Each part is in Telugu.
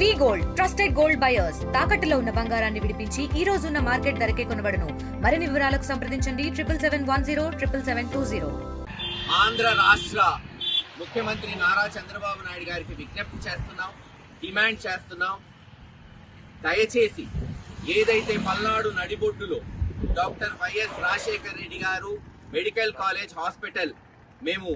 వి గోల్డ్ ట్రస్టెడ్ గోల్డ్ బయర్స్ తాకట్టులో ఉన్న బంగారాన్ని విడిపించి ఈ రోజు ఉన్న మార్కెట్ ధరకే కొనబడును. మరిన్ని వివరాలకు సంప్రదించండి 77107720. ఆంధ్ర రాష్ట్ర ముఖ్యమంత్రి నారా చంద్రబాబు నాయుడు గారికి విజ్ఞప్తి చేస్తున్నాం, డిమాండ్ చేస్తున్నాం. దయచేసి ఏదైతే పల్నాడు నడిబొడ్డులో డాక్టర్ వైఎస్ రాజశేఖర రెడ్డి గారు మెడికల్ కాలేజ్ హాస్పిటల్ మేము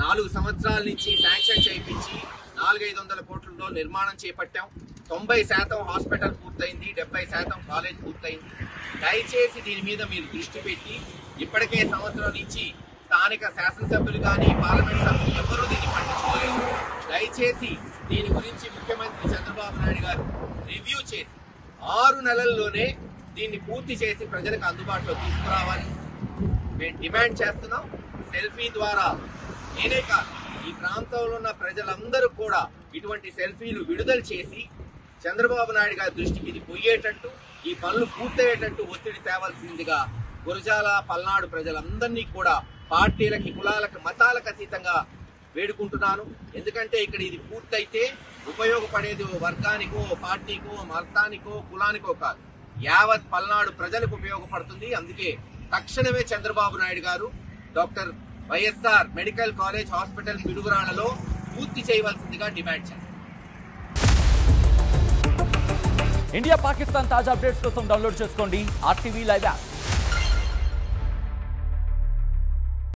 4 సంవత్సరాల నుంచి శాంక్షన్ చేయించి 400-500 కోట్లతో నిర్మాణం చేపట్టాం. 90% హాస్పిటల్ పూర్తయింది, 70% కాలేజ్ పూర్తయింది. దయచేసి దీని మీద మీరు దృష్టి పెట్టి, ఇప్పటికే సంవత్సరం నుంచి స్థానిక శాసనసభ్యులు కానీ పార్లమెంట్ సభ్యులు ఎవరూ దీన్ని పట్టించుకోలేదు. దయచేసి దీని గురించి ముఖ్యమంత్రి చంద్రబాబు నాయుడు గారు రివ్యూ చేసి 6 నెలల్లోనే దీన్ని పూర్తి చేసి ప్రజలకు అందుబాటులో తీసుకురావాలి మేము డిమాండ్ చేస్తున్నాం. సెల్ఫీ ద్వారా నేనే కాదు, ఈ ప్రాంతంలో ఉన్న ప్రజలందరూ కూడా ఇటువంటి సెల్ఫీలు విడుదల చేసి చంద్రబాబు నాయుడు గారి దృష్టికి ఇది పోయేటట్టు, ఈ పనులు పూర్తయ్యేటట్టు ఒత్తిడి తేవాల్సిందిగా గురజాల పల్నాడు ప్రజలందరినీ కూడా పార్టీలకి, కులాలకు, మతాలకు అతీతంగా వేడుకుంటున్నాను. ఎందుకంటే ఇక్కడ ఇది పూర్తయితే ఉపయోగపడేది వర్గానికో, పార్టీకో, మతానికో, కులానికో కాదు, యావత్ పల్నాడు ప్రజలకు ఉపయోగపడుతుంది. అందుకే తక్షణమే Chandrababu Naidu garu doctor YSR medical college hospital పిడుగురాళ్లలో పూర్తి చేయవలసిందిగా డిమాండ్ చేస్తారు. ఇండియా పాకిస్తాన్ తాజా అప్డేట్స్ కోసం డౌన్లోడ్ చేసుకోండి RTV లైవ్ యాప్.